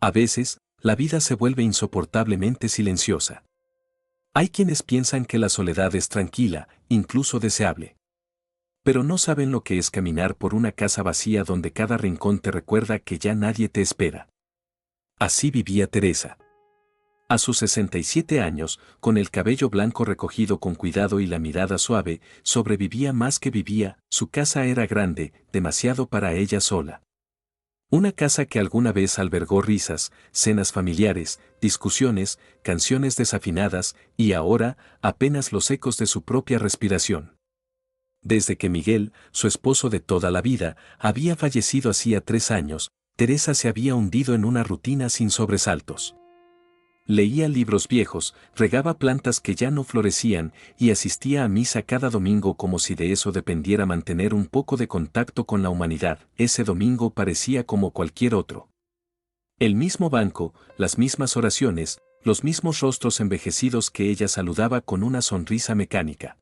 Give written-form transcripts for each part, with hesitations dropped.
A veces, la vida se vuelve insoportablemente silenciosa. Hay quienes piensan que la soledad es tranquila, incluso deseable. Pero no saben lo que es caminar por una casa vacía donde cada rincón te recuerda que ya nadie te espera. Así vivía Teresa. A sus 67 años, con el cabello blanco recogido con cuidado y la mirada suave, sobrevivía más que vivía. Su casa era grande, demasiado para ella sola. Una casa que alguna vez albergó risas, cenas familiares, discusiones, canciones desafinadas y ahora, apenas los ecos de su propia respiración. Desde que Miguel, su esposo de toda la vida, había fallecido hacía 3 años, Teresa se había hundido en una rutina sin sobresaltos. Leía libros viejos, regaba plantas que ya no florecían y asistía a misa cada domingo como si de eso dependiera mantener un poco de contacto con la humanidad. Ese domingo parecía como cualquier otro. El mismo banco, las mismas oraciones, los mismos rostros envejecidos que ella saludaba con una sonrisa mecánica.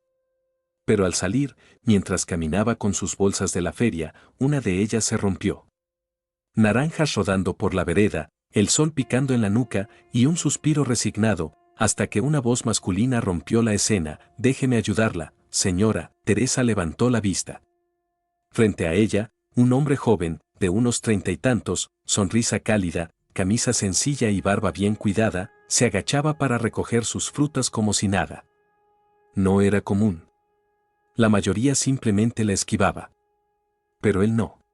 Pero al salir, mientras caminaba con sus bolsas de la feria, una de ellas se rompió. Naranjas rodando por la vereda, el sol picando en la nuca y un suspiro resignado, hasta que una voz masculina rompió la escena. «Déjeme ayudarla, señora». Teresa levantó la vista. Frente a ella, un hombre joven, de unos 30 y tantos, sonrisa cálida, camisa sencilla y barba bien cuidada, se agachaba para recoger sus frutas como si nada. No era común. La mayoría simplemente la esquivaba. Pero él no.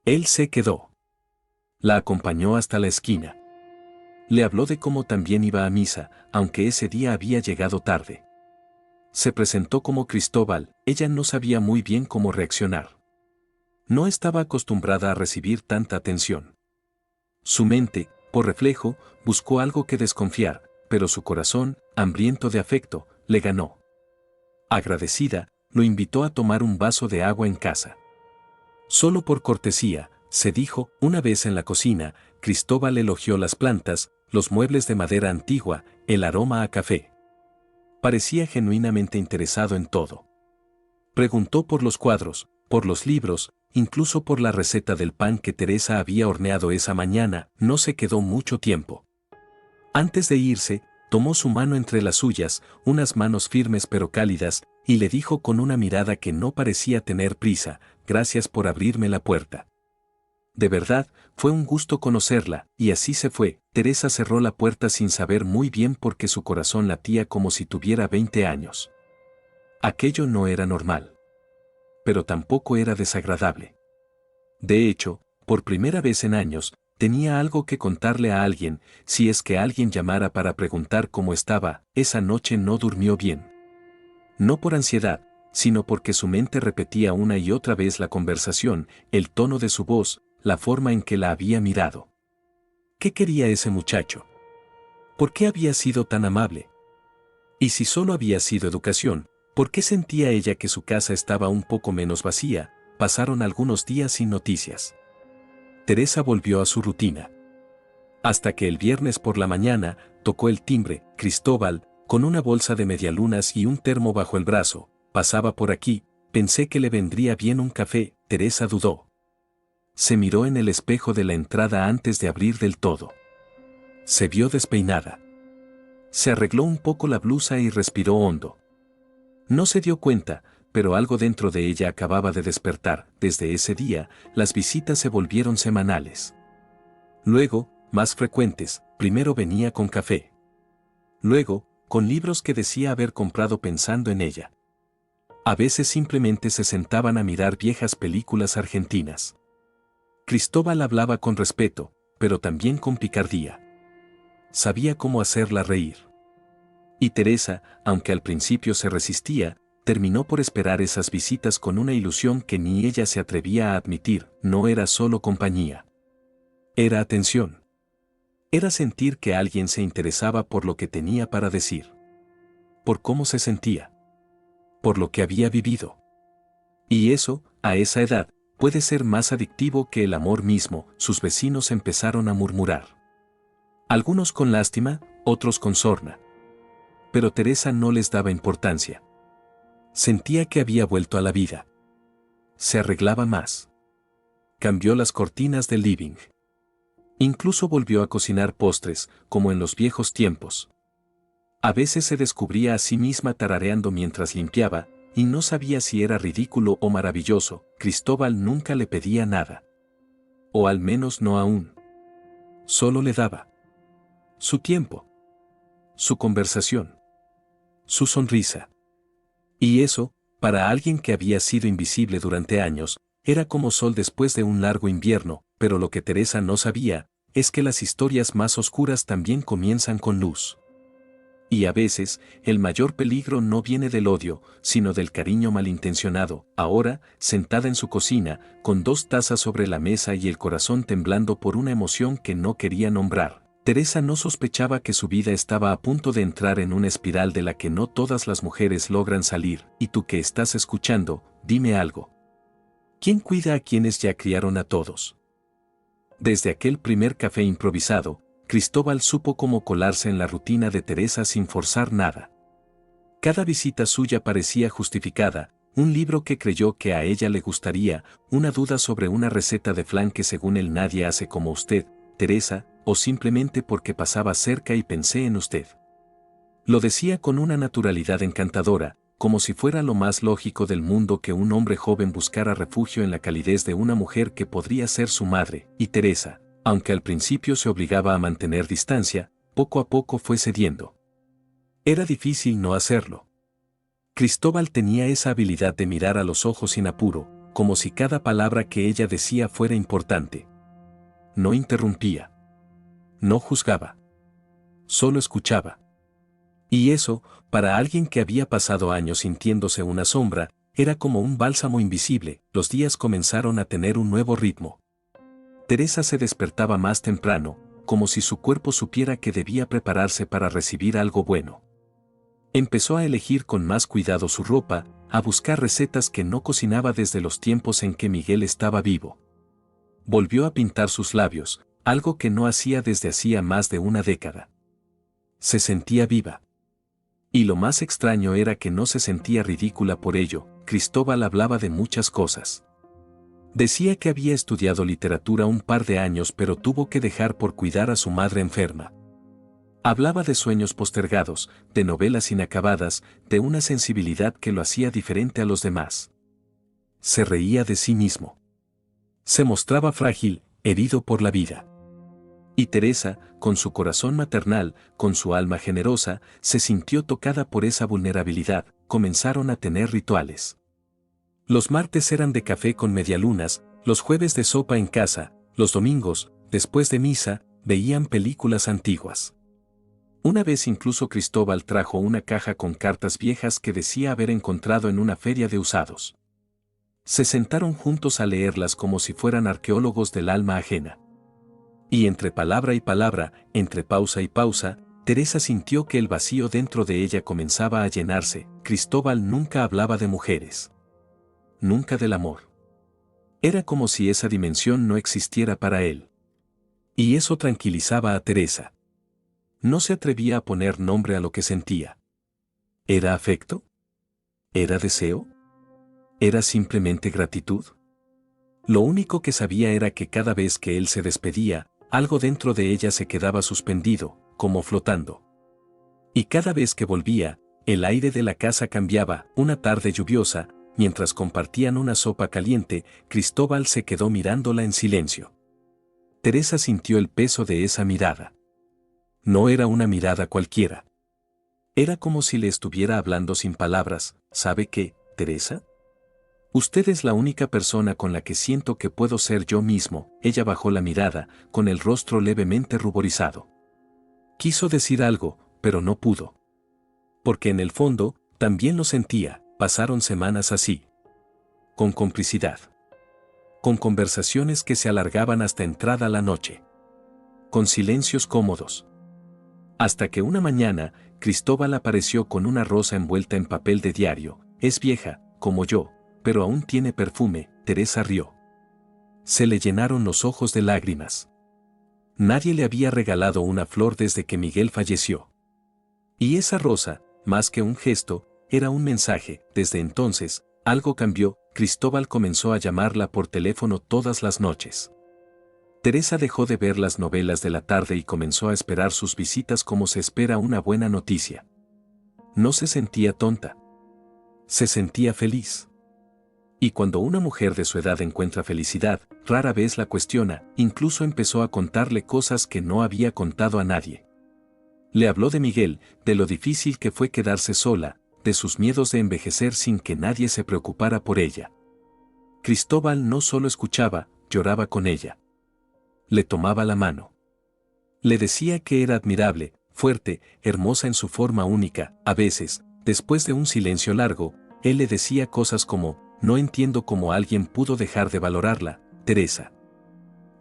Él se quedó. La acompañó hasta la esquina. Le habló de cómo también iba a misa, aunque ese día había llegado tarde. Se presentó como Cristóbal. Ella no sabía muy bien cómo reaccionar. No estaba acostumbrada a recibir tanta atención. Su mente, por reflejo, buscó algo que desconfiar, pero su corazón, hambriento de afecto, le ganó. Agradecida, lo invitó a tomar un vaso de agua en casa. Solo por cortesía, se dijo. Una vez en la cocina, Cristóbal elogió las plantas, los muebles de madera antigua, el aroma a café. Parecía genuinamente interesado en todo. Preguntó por los cuadros, por los libros, incluso por la receta del pan que Teresa había horneado esa mañana. No se quedó mucho tiempo. Antes de irse, tomó su mano entre las suyas, unas manos firmes pero cálidas, y le dijo con una mirada que no parecía tener prisa: «Gracias por abrirme la puerta». De verdad, fue un gusto conocerla, y así se fue. Teresa cerró la puerta sin saber muy bien por qué su corazón latía como si tuviera 20 años. Aquello no era normal. Pero tampoco era desagradable. De hecho, por primera vez en años, tenía algo que contarle a alguien, si es que alguien llamara para preguntar cómo estaba. Esa noche no durmió bien. No por ansiedad, sino porque su mente repetía una y otra vez la conversación, el tono de su voz, la forma en que la había mirado. ¿Qué quería ese muchacho? ¿Por qué había sido tan amable? Y si solo había sido educación, ¿por qué sentía ella que su casa estaba un poco menos vacía? Pasaron algunos días sin noticias. Teresa volvió a su rutina. Hasta que el viernes por la mañana, tocó el timbre. Cristóbal, con una bolsa de medialunas y un termo bajo el brazo, pasaba por aquí. Pensé que le vendría bien un café. Teresa dudó. Se miró en el espejo de la entrada antes de abrir del todo. Se vio despeinada. Se arregló un poco la blusa y respiró hondo. No se dio cuenta, pero algo dentro de ella acababa de despertar. Desde ese día, las visitas se volvieron semanales. Luego, más frecuentes. Primero venía con café. Luego, con libros que decía haber comprado pensando en ella. A veces simplemente se sentaban a mirar viejas películas argentinas. Cristóbal hablaba con respeto, pero también con picardía. Sabía cómo hacerla reír. Y Teresa, aunque al principio se resistía, terminó por esperar esas visitas con una ilusión que ni ella se atrevía a admitir. No era solo compañía. Era atención. Era sentir que alguien se interesaba por lo que tenía para decir. Por cómo se sentía. Por lo que había vivido. Y eso, a esa edad, puede ser más adictivo que el amor mismo. Sus vecinos empezaron a murmurar. Algunos con lástima, otros con sorna. Pero Teresa no les daba importancia. Sentía que había vuelto a la vida. Se arreglaba más. Cambió las cortinas del living. Incluso volvió a cocinar postres, como en los viejos tiempos. A veces se descubría a sí misma tarareando mientras limpiaba, y no sabía si era ridículo o maravilloso. Cristóbal nunca le pedía nada. O al menos no aún. Solo le daba su tiempo, su conversación, su sonrisa. Y eso, para alguien que había sido invisible durante años, era como sol después de un largo invierno, pero lo que Teresa no sabía, es que las historias más oscuras también comienzan con luz. Y a veces, el mayor peligro no viene del odio, sino del cariño malintencionado. Ahora, sentada en su cocina, con 2 tazas sobre la mesa y el corazón temblando por una emoción que no quería nombrar, Teresa no sospechaba que su vida estaba a punto de entrar en una espiral de la que no todas las mujeres logran salir. Y tú que estás escuchando, dime algo. ¿Quién cuida a quienes ya criaron a todos? Desde aquel primer café improvisado, Cristóbal supo cómo colarse en la rutina de Teresa sin forzar nada. Cada visita suya parecía justificada, un libro que creyó que a ella le gustaría, una duda sobre una receta de flan que según él nadie hace como usted, Teresa, o simplemente porque pasaba cerca y pensé en usted. Lo decía con una naturalidad encantadora, como si fuera lo más lógico del mundo que un hombre joven buscara refugio en la calidez de una mujer que podría ser su madre, y Teresa, aunque al principio se obligaba a mantener distancia, poco a poco fue cediendo. Era difícil no hacerlo. Cristóbal tenía esa habilidad de mirar a los ojos sin apuro, como si cada palabra que ella decía fuera importante. No interrumpía. No juzgaba. Solo escuchaba. Y eso, para alguien que había pasado años sintiéndose una sombra, era como un bálsamo invisible. Los días comenzaron a tener un nuevo ritmo. Teresa se despertaba más temprano, como si su cuerpo supiera que debía prepararse para recibir algo bueno. Empezó a elegir con más cuidado su ropa, a buscar recetas que no cocinaba desde los tiempos en que Miguel estaba vivo. Volvió a pintar sus labios, algo que no hacía desde hacía más de una década. Se sentía viva. Y lo más extraño era que no se sentía ridícula por ello. Cristóbal hablaba de muchas cosas. Decía que había estudiado literatura un par de años pero tuvo que dejar por cuidar a su madre enferma. Hablaba de sueños postergados, de novelas inacabadas, de una sensibilidad que lo hacía diferente a los demás. Se reía de sí mismo. Se mostraba frágil, herido por la vida. Y Teresa, con su corazón maternal, con su alma generosa, se sintió tocada por esa vulnerabilidad. Comenzaron a tener rituales. Los martes eran de café con medialunas, los jueves de sopa en casa, los domingos, después de misa, veían películas antiguas. Una vez incluso Cristóbal trajo una caja con cartas viejas que decía haber encontrado en una feria de usados. Se sentaron juntos a leerlas como si fueran arqueólogos del alma ajena. Y entre palabra y palabra, entre pausa y pausa, Teresa sintió que el vacío dentro de ella comenzaba a llenarse. Cristóbal nunca hablaba de mujeres. Nunca del amor. Era como si esa dimensión no existiera para él. Y eso tranquilizaba a Teresa. No se atrevía a poner nombre a lo que sentía. ¿Era afecto? ¿Era deseo? ¿Era simplemente gratitud? Lo único que sabía era que cada vez que él se despedía, algo dentro de ella se quedaba suspendido, como flotando. Y cada vez que volvía, el aire de la casa cambiaba. Una tarde lluviosa, mientras compartían una sopa caliente, Cristóbal se quedó mirándola en silencio. Teresa sintió el peso de esa mirada. No era una mirada cualquiera. Era como si le estuviera hablando sin palabras. ¿Sabe qué, Teresa? Usted es la única persona con la que siento que puedo ser yo mismo. Ella bajó la mirada, con el rostro levemente ruborizado. Quiso decir algo, pero no pudo. Porque en el fondo, también lo sentía. Pasaron semanas así. Con complicidad. Con conversaciones que se alargaban hasta entrada la noche. Con silencios cómodos. Hasta que una mañana, Cristóbal apareció con una rosa envuelta en papel de diario. Es vieja, como yo, pero aún tiene perfume. Teresa rió. Se le llenaron los ojos de lágrimas. Nadie le había regalado una flor desde que Miguel falleció. Y esa rosa, más que un gesto, era un mensaje. Desde entonces, algo cambió. Cristóbal comenzó a llamarla por teléfono todas las noches. Teresa dejó de ver las novelas de la tarde y comenzó a esperar sus visitas como se espera una buena noticia. No se sentía tonta. Se sentía feliz. Y cuando una mujer de su edad encuentra felicidad, rara vez la cuestiona, incluso empezó a contarle cosas que no había contado a nadie. Le habló de Miguel, de lo difícil que fue quedarse sola, de sus miedos de envejecer sin que nadie se preocupara por ella. Cristóbal no solo escuchaba, lloraba con ella. Le tomaba la mano. Le decía que era admirable, fuerte, hermosa en su forma única. A veces, después de un silencio largo, él le decía cosas como: no entiendo cómo alguien pudo dejar de valorarla, Teresa.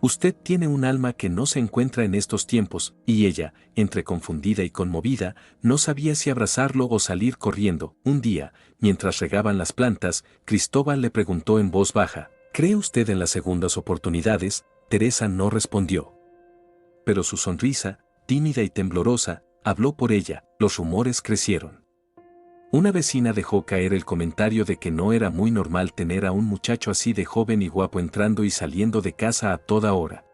Usted tiene un alma que no se encuentra en estos tiempos, y ella, entre confundida y conmovida, no sabía si abrazarlo o salir corriendo. Un día, mientras regaban las plantas, Cristóbal le preguntó en voz baja: ¿cree usted en las segundas oportunidades? Teresa no respondió. Pero su sonrisa, tímida y temblorosa, habló por ella. Los rumores crecieron. Una vecina dejó caer el comentario de que no era muy normal tener a un muchacho así de joven y guapo entrando y saliendo de casa a toda hora.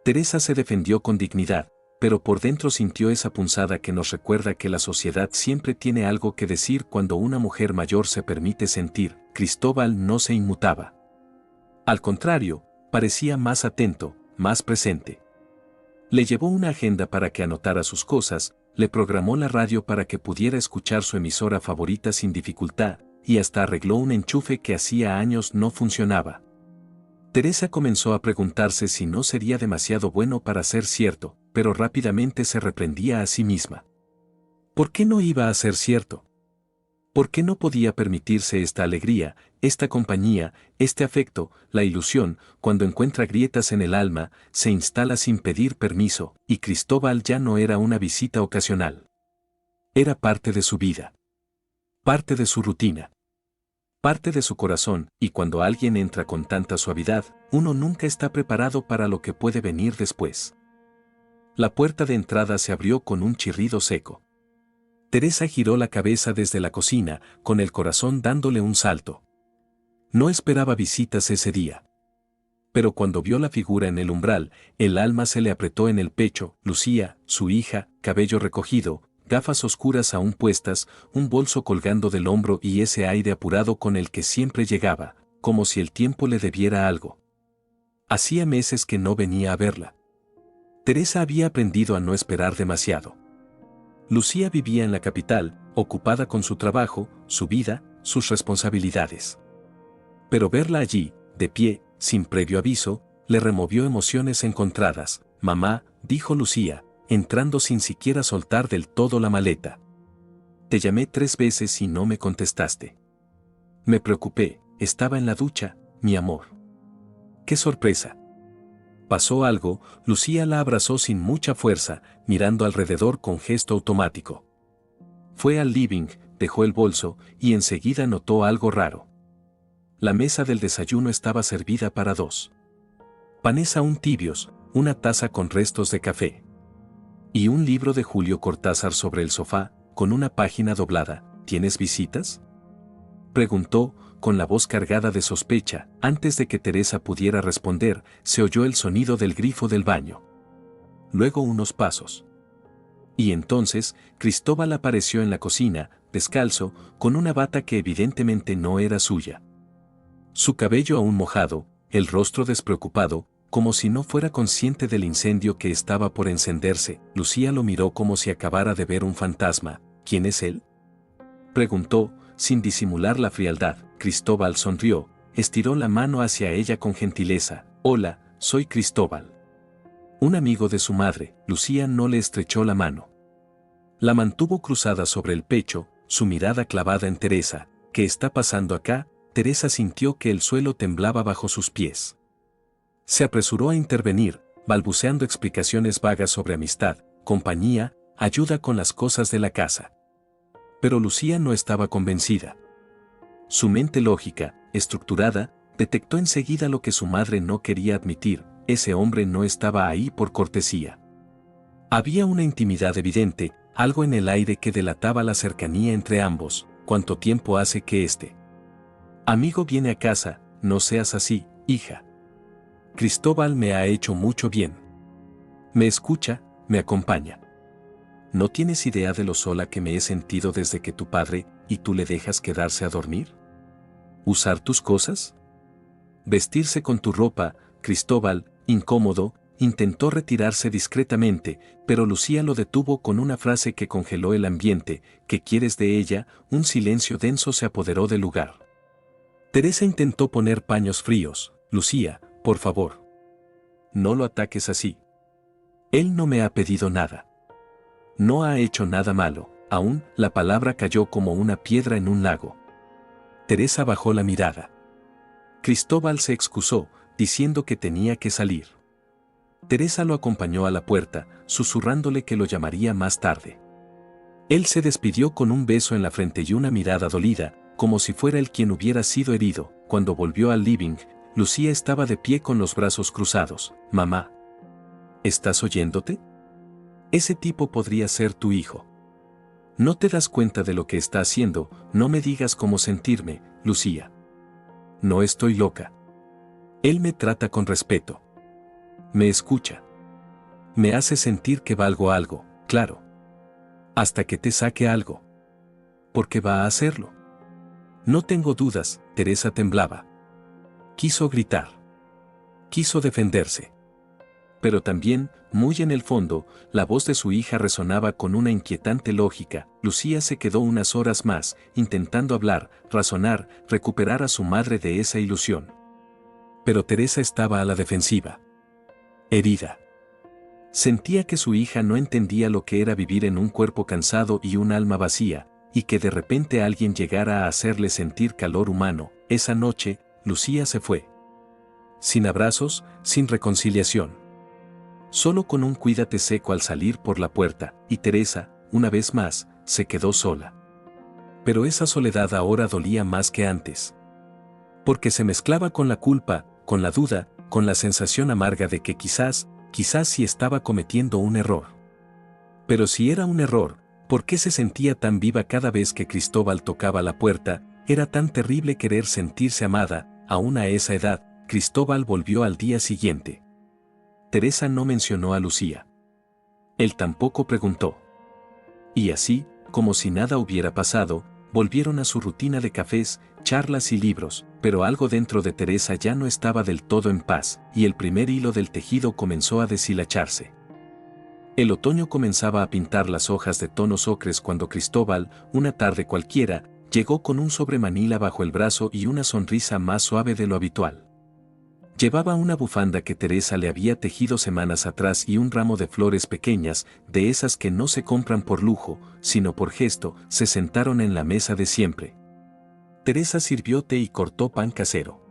Teresa se defendió con dignidad, pero por dentro sintió esa punzada que nos recuerda que la sociedad siempre tiene algo que decir cuando una mujer mayor se permite sentir. Cristóbal no se inmutaba. Al contrario, parecía más atento, más presente. Le llevó una agenda para que anotara sus cosas, le programó la radio para que pudiera escuchar su emisora favorita sin dificultad, y hasta arregló un enchufe que hacía años no funcionaba. Teresa comenzó a preguntarse si no sería demasiado bueno para ser cierto, pero rápidamente se reprendía a sí misma. ¿Por qué no iba a ser cierto? ¿Por qué no podía permitirse esta alegría, esta compañía, este afecto? La ilusión, cuando encuentra grietas en el alma, se instala sin pedir permiso, y Cristóbal ya no era una visita ocasional. Era parte de su vida. Parte de su rutina. Parte de su corazón, y cuando alguien entra con tanta suavidad, uno nunca está preparado para lo que puede venir después. La puerta de entrada se abrió con un chirrido seco. Teresa giró la cabeza desde la cocina, con el corazón dándole un salto. No esperaba visitas ese día. Pero cuando vio la figura en el umbral, el alma se le apretó en el pecho. Lucía, su hija, cabello recogido, gafas oscuras aún puestas, un bolso colgando del hombro y ese aire apurado con el que siempre llegaba, como si el tiempo le debiera algo. Hacía meses que no venía a verla. Teresa había aprendido a no esperar demasiado. Lucía vivía en la capital, ocupada con su trabajo, su vida, sus responsabilidades. Pero verla allí, de pie, sin previo aviso, le removió emociones encontradas. «Mamá», dijo Lucía, entrando sin siquiera soltar del todo la maleta. «Te llamé 3 veces y no me contestaste. Me preocupé, estaba en la ducha, mi amor». ¡Qué sorpresa! Pasó algo. Lucía la abrazó sin mucha fuerza, mirando alrededor con gesto automático. Fue al living, dejó el bolso, y enseguida notó algo raro. La mesa del desayuno estaba servida para 2. Panes aún tibios, una taza con restos de café. Y un libro de Julio Cortázar sobre el sofá, con una página doblada. ¿Tienes visitas?, preguntó, con la voz cargada de sospecha. Antes de que Teresa pudiera responder, se oyó el sonido del grifo del baño. Luego unos pasos. Y entonces, Cristóbal apareció en la cocina, descalzo, con una bata que evidentemente no era suya. Su cabello aún mojado, el rostro despreocupado, como si no fuera consciente del incendio que estaba por encenderse. Lucía lo miró como si acabara de ver un fantasma. ¿Quién es él?, preguntó, sin disimular la frialdad. Cristóbal sonrió, estiró la mano hacia ella con gentileza. «Hola, soy Cristóbal. Un amigo de su madre». Lucía no le estrechó la mano. La mantuvo cruzada sobre el pecho, su mirada clavada en Teresa. «¿Qué está pasando acá?». Teresa sintió que el suelo temblaba bajo sus pies. Se apresuró a intervenir, balbuceando explicaciones vagas sobre amistad, compañía, ayuda con las cosas de la casa. Pero Lucía no estaba convencida. Su mente lógica, estructurada, detectó enseguida lo que su madre no quería admitir: ese hombre no estaba ahí por cortesía. Había una intimidad evidente, algo en el aire que delataba la cercanía entre ambos. ¿Cuánto tiempo hace que este amigo viene a casa? No seas así, hija. Cristóbal me ha hecho mucho bien. Me escucha, me acompaña. ¿No tienes idea de lo sola que me he sentido desde que tu padre y tú le dejas quedarse a dormir? ¿Usar tus cosas? Vestirse con tu ropa. Cristóbal, incómodo, intentó retirarse discretamente, pero Lucía lo detuvo con una frase que congeló el ambiente. ¿Qué quieres de ella? Un silencio denso se apoderó del lugar. Teresa intentó poner paños fríos. Lucía, por favor. No lo ataques así. Él no me ha pedido nada. No ha hecho nada malo. Aún, la palabra cayó como una piedra en un lago. Teresa bajó la mirada. Cristóbal se excusó, diciendo que tenía que salir. Teresa lo acompañó a la puerta, susurrándole que lo llamaría más tarde. Él se despidió con un beso en la frente y una mirada dolida, como si fuera él quien hubiera sido herido. Cuando volvió al living, Lucía estaba de pie con los brazos cruzados. Mamá, ¿estás oyéndote? Ese tipo podría ser tu hijo. ¿No te das cuenta de lo que está haciendo? No me digas cómo sentirme, Lucía. No estoy loca. Él me trata con respeto. Me escucha. Me hace sentir que valgo algo, claro. Hasta que te saque algo. ¿Por qué va a hacerlo? No tengo dudas. Teresa temblaba. Quiso gritar. Quiso defenderse. Pero también, muy en el fondo, la voz de su hija resonaba con una inquietante lógica. Lucía se quedó unas horas más, intentando hablar, razonar, recuperar a su madre de esa ilusión. Pero Teresa estaba a la defensiva. Herida. Sentía que su hija no entendía lo que era vivir en un cuerpo cansado y un alma vacía, y que de repente alguien llegara a hacerle sentir calor humano. Esa noche, Lucía se fue. Sin abrazos, sin reconciliación. Solo con un cuídate seco al salir por la puerta, y Teresa, una vez más, se quedó sola. Pero esa soledad ahora dolía más que antes. Porque se mezclaba con la culpa, con la duda, con la sensación amarga de que quizás sí estaba cometiendo un error. Pero si era un error, ¿por qué se sentía tan viva cada vez que Cristóbal tocaba la puerta? Era tan terrible querer sentirse amada, aún a esa edad. Cristóbal volvió al día siguiente. Teresa no mencionó a Lucía. Él tampoco preguntó. Y así, como si nada hubiera pasado, volvieron a su rutina de cafés, charlas y libros, pero algo dentro de Teresa ya no estaba del todo en paz, y el primer hilo del tejido comenzó a deshilacharse. El otoño comenzaba a pintar las hojas de tonos ocres cuando Cristóbal, una tarde cualquiera, llegó con un sobre Manila bajo el brazo y una sonrisa más suave de lo habitual. Llevaba una bufanda que Teresa le había tejido semanas atrás y un ramo de flores pequeñas, de esas que no se compran por lujo, sino por gesto. Se sentaron en la mesa de siempre. Teresa sirvió té y cortó pan casero.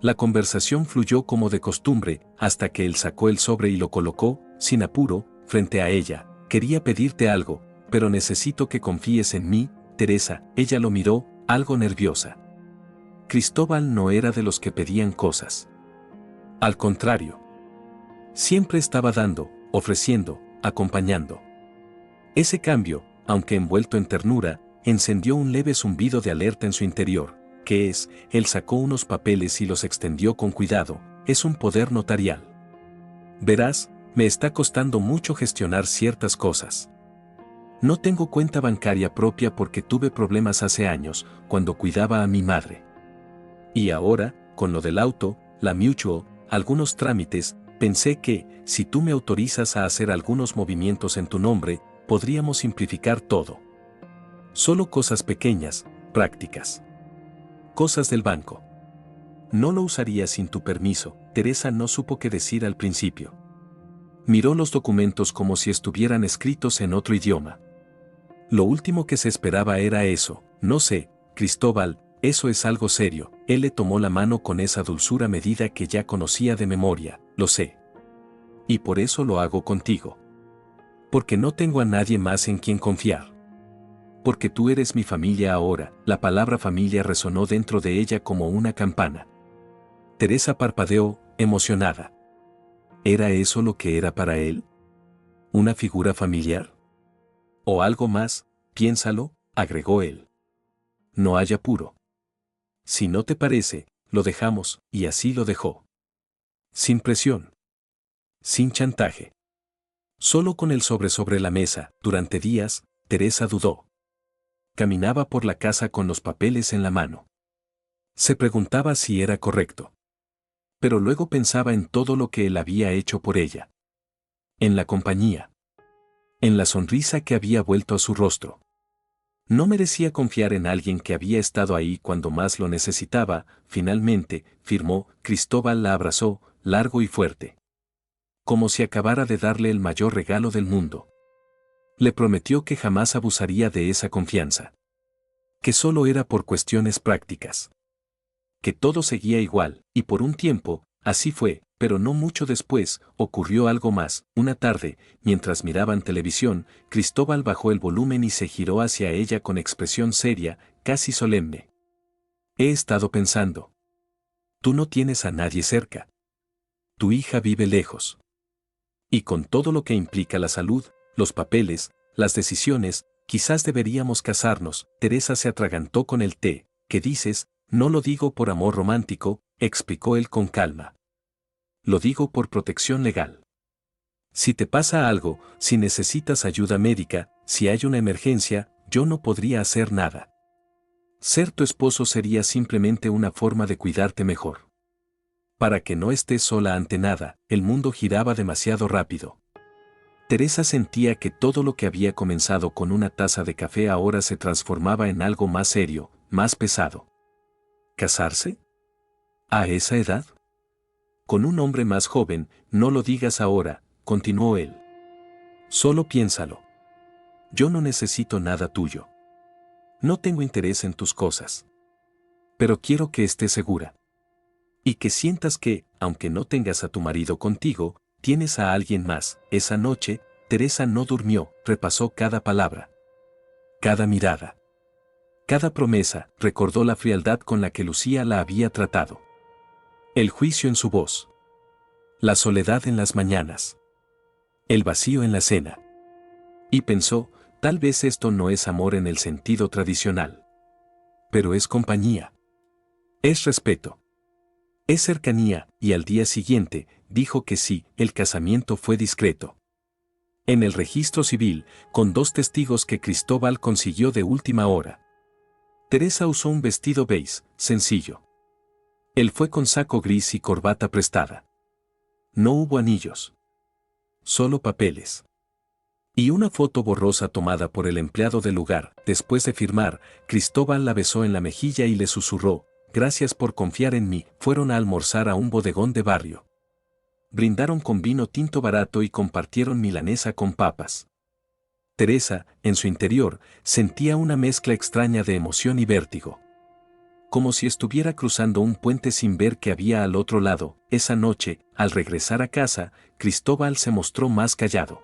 La conversación fluyó como de costumbre, hasta que él sacó el sobre y lo colocó, sin apuro, frente a ella. Quería pedirte algo, pero necesito que confíes en mí, Teresa. Ella lo miró, algo nerviosa. Cristóbal no era de los que pedían cosas. Al contrario. Siempre estaba dando, ofreciendo, acompañando. Ese cambio, aunque envuelto en ternura, encendió un leve zumbido de alerta en su interior. ¿Qué es? Él sacó unos papeles y los extendió con cuidado. Es un poder notarial. Verás, me está costando mucho gestionar ciertas cosas. No tengo cuenta bancaria propia porque tuve problemas hace años, cuando cuidaba a mi madre. Y ahora, con lo del auto, la mutual, algunos trámites, pensé que, si tú me autorizas a hacer algunos movimientos en tu nombre, podríamos simplificar todo. Solo cosas pequeñas, prácticas. Cosas del banco. No lo usaría sin tu permiso. Teresa no supo qué decir al principio. Miró los documentos como si estuvieran escritos en otro idioma. Lo último que se esperaba era eso. No sé, Cristóbal, eso es algo serio. Él le tomó la mano con esa dulzura medida que ya conocía de memoria. Lo sé. Y por eso lo hago contigo. Porque no tengo a nadie más en quien confiar. Porque tú eres mi familia ahora. La palabra familia resonó dentro de ella como una campana. Teresa parpadeó, emocionada. ¿Era eso lo que era para él? ¿Una figura familiar? ¿O algo más? Piénsalo, agregó él. No hay apuro. Si no te parece, lo dejamos, y así lo dejó. Sin presión. Sin chantaje. Solo con el sobre la mesa. Durante días, Teresa dudó. Caminaba por la casa con los papeles en la mano. Se preguntaba si era correcto. Pero luego pensaba en todo lo que él había hecho por ella. En la compañía. En la sonrisa que había vuelto a su rostro. No merecía confiar en alguien que había estado ahí cuando más lo necesitaba. Finalmente, firmó. Cristóbal la abrazó, largo y fuerte. Como si acabara de darle el mayor regalo del mundo. Le prometió que jamás abusaría de esa confianza. Que solo era por cuestiones prácticas. Que todo seguía igual, y por un tiempo, así fue, pero no mucho después, ocurrió algo más. Una tarde, mientras miraban televisión, Cristóbal bajó el volumen y se giró hacia ella con expresión seria, casi solemne. He estado pensando. Tú no tienes a nadie cerca. Tu hija vive lejos. Y con todo lo que implica la salud, los papeles, las decisiones, quizás deberíamos casarnos. Teresa se atragantó con el té. ¿Qué dices? No lo digo por amor romántico, explicó él con calma. Lo digo por protección legal. Si te pasa algo, si necesitas ayuda médica, si hay una emergencia, yo no podría hacer nada. Ser tu esposo sería simplemente una forma de cuidarte mejor. Para que no estés sola ante nada, el mundo giraba demasiado rápido. Teresa sentía que todo lo que había comenzado con una taza de café ahora se transformaba en algo más serio, más pesado. ¿Casarse? ¿A esa edad? Con un hombre más joven, no lo digas ahora, continuó él. Solo piénsalo. Yo no necesito nada tuyo. No tengo interés en tus cosas. Pero quiero que estés segura. Y que sientas que, aunque no tengas a tu marido contigo, tienes a alguien más. Esa noche, Teresa no durmió, repasó cada palabra. Cada mirada. Cada promesa, recordó la frialdad con la que Lucía la había tratado. El juicio en su voz. La soledad en las mañanas. El vacío en la cena. Y pensó, tal vez esto no es amor en el sentido tradicional. Pero es compañía. Es respeto. Es cercanía, y al día siguiente, dijo que sí, el casamiento fue discreto. En el registro civil, con 2 testigos que Cristóbal consiguió de última hora. Teresa usó un vestido beige, sencillo. Él fue con saco gris y corbata prestada. No hubo anillos. Solo papeles. Y una foto borrosa tomada por el empleado del lugar. Después de firmar, Cristóbal la besó en la mejilla y le susurró, gracias por confiar en mí. Fueron a almorzar a un bodegón de barrio. Brindaron con vino tinto barato y compartieron milanesa con papas. Teresa, en su interior, sentía una mezcla extraña de emoción y vértigo. Como si estuviera cruzando un puente sin ver qué había al otro lado. Esa noche, al regresar a casa, Cristóbal se mostró más callado.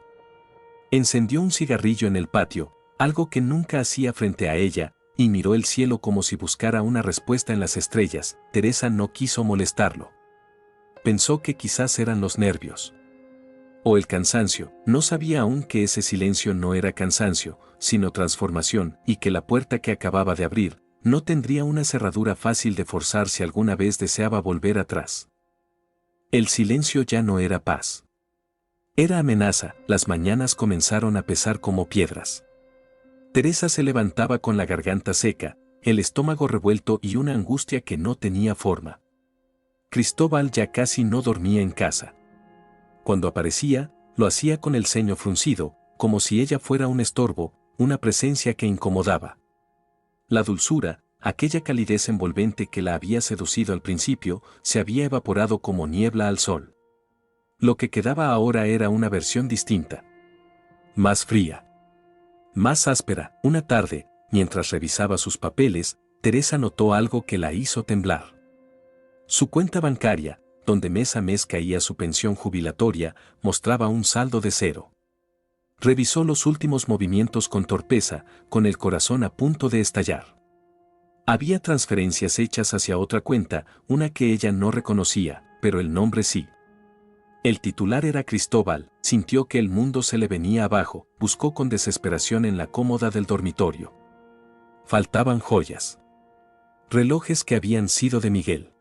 Encendió un cigarrillo en el patio, algo que nunca hacía frente a ella, y miró el cielo como si buscara una respuesta en las estrellas. Teresa no quiso molestarlo. Pensó que quizás eran los nervios. O el cansancio. No sabía aún que ese silencio no era cansancio, sino transformación, y que la puerta que acababa de abrir, no tendría una cerradura fácil de forzar si alguna vez deseaba volver atrás. El silencio ya no era paz. Era amenaza. Las mañanas comenzaron a pesar como piedras. Teresa se levantaba con la garganta seca, el estómago revuelto y una angustia que no tenía forma. Cristóbal ya casi no dormía en casa. Cuando aparecía, lo hacía con el ceño fruncido, como si ella fuera un estorbo, una presencia que incomodaba. La dulzura, aquella calidez envolvente que la había seducido al principio, se había evaporado como niebla al sol. Lo que quedaba ahora era una versión distinta. Más fría. Más áspera. Una tarde, mientras revisaba sus papeles, Teresa notó algo que la hizo temblar. Su cuenta bancaria, donde mes a mes caía su pensión jubilatoria, mostraba un saldo de 0. Revisó los últimos movimientos con torpeza, con el corazón a punto de estallar. Había transferencias hechas hacia otra cuenta, una que ella no reconocía, pero el nombre sí. El titular era Cristóbal. Sintió que el mundo se le venía abajo, buscó con desesperación en la cómoda del dormitorio. Faltaban joyas. Relojes que habían sido de Miguel.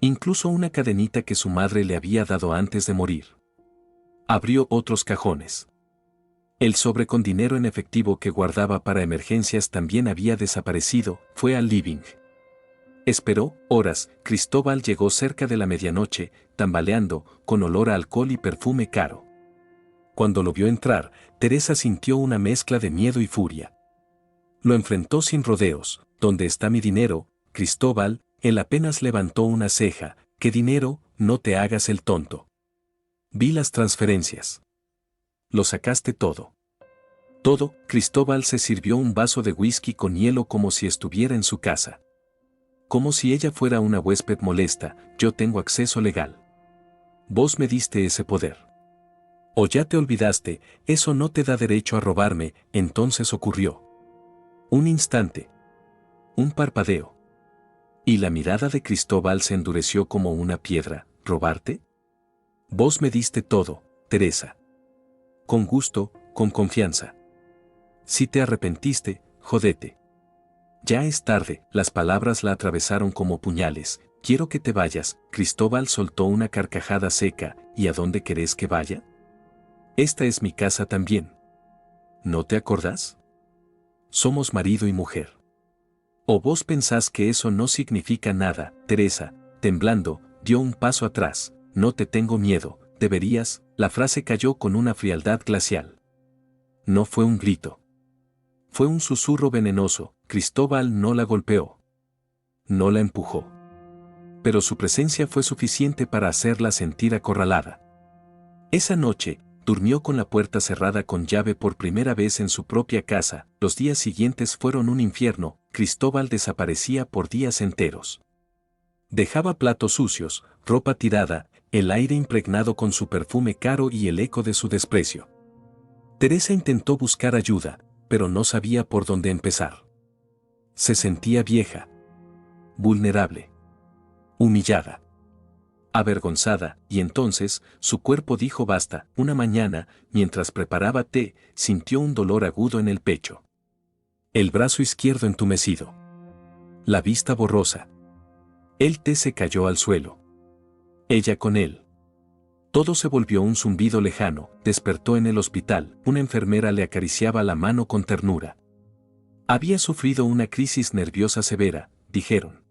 Incluso una cadenita que su madre le había dado antes de morir. Abrió otros cajones. El sobre con dinero en efectivo que guardaba para emergencias también había desaparecido. Fue al living. Esperó horas. Cristóbal llegó cerca de la medianoche, tambaleando, con olor a alcohol y perfume caro. Cuando lo vio entrar, Teresa sintió una mezcla de miedo y furia. Lo enfrentó sin rodeos. ¿Dónde está mi dinero, Cristóbal? Él apenas levantó una ceja. ¿Qué dinero? No te hagas el tonto. Vi las transferencias. Lo sacaste todo. Todo. Cristóbal se sirvió un vaso de whisky con hielo como si estuviera en su casa. Como si ella fuera una huésped molesta. Yo tengo acceso legal. Vos me diste ese poder. O ya te olvidaste, eso no te da derecho a robarme. Entonces ocurrió. Un instante. Un parpadeo. Y la mirada de Cristóbal se endureció como una piedra. ¿Robarte? Vos me diste todo, Teresa. Con gusto, con confianza. Si te arrepentiste, jódete. Ya es tarde. Las palabras la atravesaron como puñales. Quiero que te vayas. Cristóbal soltó una carcajada seca. ¿Y a dónde querés que vaya? Esta es mi casa también. ¿No te acordás? Somos marido y mujer. ¿O vos pensás que eso no significa nada? Teresa, temblando, dio un paso atrás. No te tengo miedo, deberías. La frase cayó con una frialdad glacial. No fue un grito. Fue un susurro venenoso. Cristóbal no la golpeó. No la empujó. Pero su presencia fue suficiente para hacerla sentir acorralada. Esa noche, durmió con la puerta cerrada con llave por primera vez en su propia casa. Los días siguientes fueron un infierno. Cristóbal desaparecía por días enteros. Dejaba platos sucios, ropa tirada, el aire impregnado con su perfume caro y el eco de su desprecio. Teresa intentó buscar ayuda, pero no sabía por dónde empezar. Se sentía vieja, vulnerable, humillada, avergonzada, y entonces su cuerpo dijo basta. Una mañana, mientras preparaba té, sintió un dolor agudo en el pecho. El brazo izquierdo entumecido. La vista borrosa. El té se cayó al suelo. Ella con él. Todo se volvió un zumbido lejano. Despertó en el hospital. Una enfermera le acariciaba la mano con ternura. Había sufrido una crisis nerviosa severa, dijeron.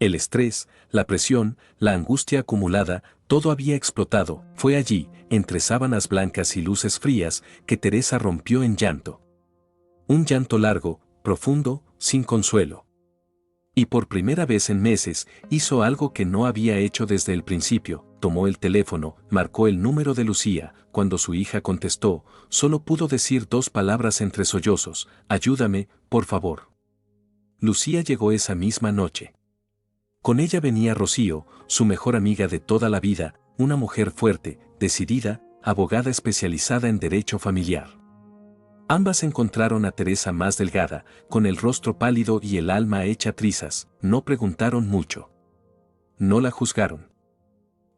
El estrés, la presión, la angustia acumulada, todo había explotado. Fue allí, entre sábanas blancas y luces frías, que Teresa rompió en llanto. Un llanto largo, profundo, sin consuelo. Y por primera vez en meses, hizo algo que no había hecho desde el principio. Tomó el teléfono, marcó el número de Lucía. Cuando su hija contestó, solo pudo decir dos palabras entre sollozos: ayúdame, por favor. Lucía llegó esa misma noche. Con ella venía Rocío, su mejor amiga de toda la vida, una mujer fuerte, decidida, abogada especializada en derecho familiar. Ambas encontraron a Teresa más delgada, con el rostro pálido y el alma hecha trizas. No preguntaron mucho. No la juzgaron.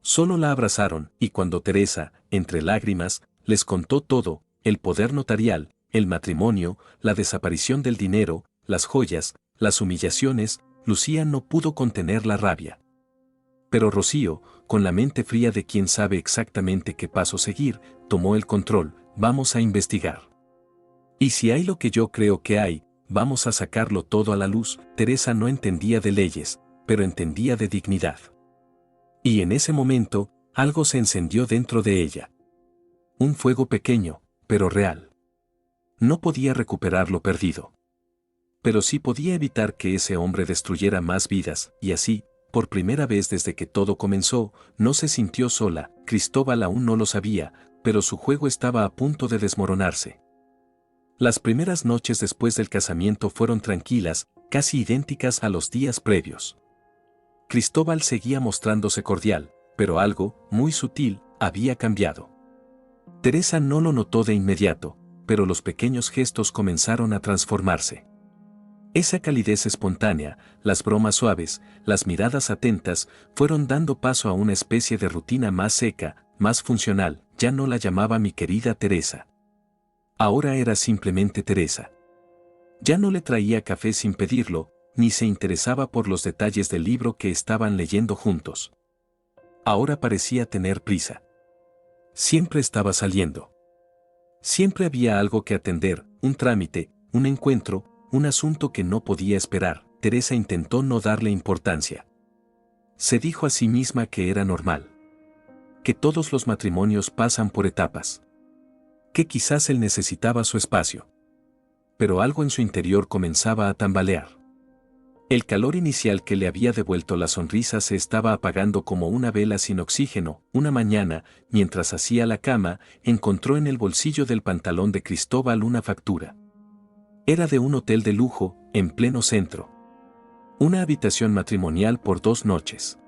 Solo la abrazaron, y cuando Teresa, entre lágrimas, les contó todo: el poder notarial, el matrimonio, la desaparición del dinero, las joyas, las humillaciones, Lucía no pudo contener la rabia. Pero Rocío, con la mente fría de quien sabe exactamente qué paso seguir, tomó el control. Vamos a investigar. Y si hay lo que yo creo que hay, vamos a sacarlo todo a la luz. Teresa no entendía de leyes, pero entendía de dignidad. Y en ese momento, algo se encendió dentro de ella. Un fuego pequeño, pero real. No podía recuperar lo perdido. Pero sí podía evitar que ese hombre destruyera más vidas, y así, por primera vez desde que todo comenzó, no se sintió sola. Cristóbal aún no lo sabía, pero su juego estaba a punto de desmoronarse. Las primeras noches después del casamiento fueron tranquilas, casi idénticas a los días previos. Cristóbal seguía mostrándose cordial, pero algo, muy sutil, había cambiado. Teresa no lo notó de inmediato, pero los pequeños gestos comenzaron a transformarse. Esa calidez espontánea, las bromas suaves, las miradas atentas, fueron dando paso a una especie de rutina más seca, más funcional. Ya no la llamaba mi querida Teresa. Ahora era simplemente Teresa. Ya no le traía café sin pedirlo, ni se interesaba por los detalles del libro que estaban leyendo juntos. Ahora parecía tener prisa. Siempre estaba saliendo. Siempre había algo que atender, un trámite, un encuentro, un asunto que no podía esperar. Teresa intentó no darle importancia. Se dijo a sí misma que era normal. Que todos los matrimonios pasan por etapas. Que quizás él necesitaba su espacio. Pero algo en su interior comenzaba a tambalear. El calor inicial que le había devuelto la sonrisa se estaba apagando como una vela sin oxígeno. Una mañana, mientras hacía la cama, encontró en el bolsillo del pantalón de Cristóbal una factura. Era de un hotel de lujo, en pleno centro. Una habitación matrimonial por 2 noches.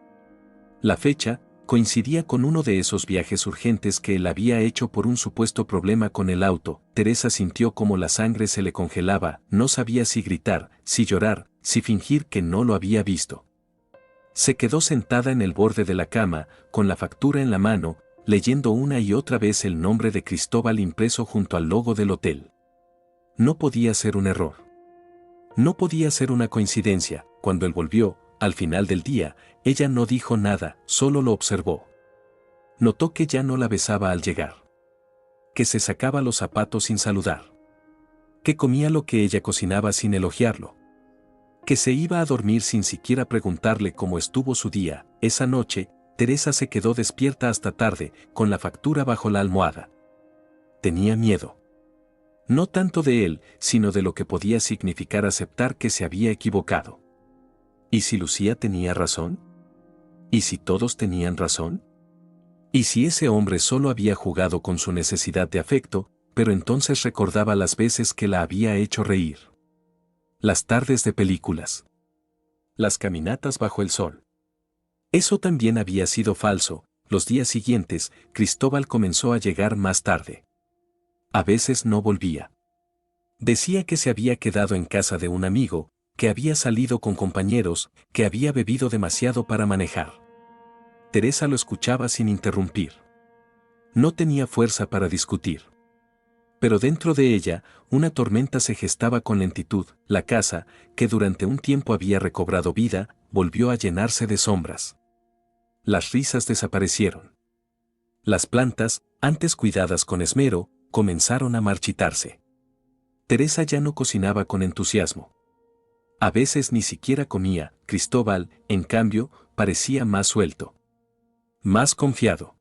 La fecha coincidía con uno de esos viajes urgentes que él había hecho por un supuesto problema con el auto. Teresa sintió como la sangre se le congelaba, no sabía si gritar, si llorar, si fingir que no lo había visto. Se quedó sentada en el borde de la cama, con la factura en la mano, leyendo una y otra vez el nombre de Cristóbal impreso junto al logo del hotel. No podía ser un error. No podía ser una coincidencia. Cuando él volvió, al final del día, ella no dijo nada, solo lo observó. Notó que ya no la besaba al llegar. Que se sacaba los zapatos sin saludar. Que comía lo que ella cocinaba sin elogiarlo. Que se iba a dormir sin siquiera preguntarle cómo estuvo su día. Esa noche, Teresa se quedó despierta hasta tarde, con la factura bajo la almohada. Tenía miedo. No tanto de él, sino de lo que podía significar aceptar que se había equivocado. ¿Y si Lucía tenía razón? ¿Y si todos tenían razón? ¿Y si ese hombre solo había jugado con su necesidad de afecto, pero entonces recordaba las veces que la había hecho reír? Las tardes de películas. Las caminatas bajo el sol. Eso también había sido falso. Los días siguientes, Cristóbal comenzó a llegar más tarde. A veces no volvía. Decía que se había quedado en casa de un amigo, que había salido con compañeros, que había bebido demasiado para manejar. Teresa lo escuchaba sin interrumpir. No tenía fuerza para discutir. Pero dentro de ella, una tormenta se gestaba con lentitud. La casa, que durante un tiempo había recobrado vida, volvió a llenarse de sombras. Las risas desaparecieron. Las plantas, antes cuidadas con esmero, comenzaron a marchitarse. Teresa ya no cocinaba con entusiasmo. A veces ni siquiera comía. Cristóbal, en cambio, parecía más suelto. Más confiado.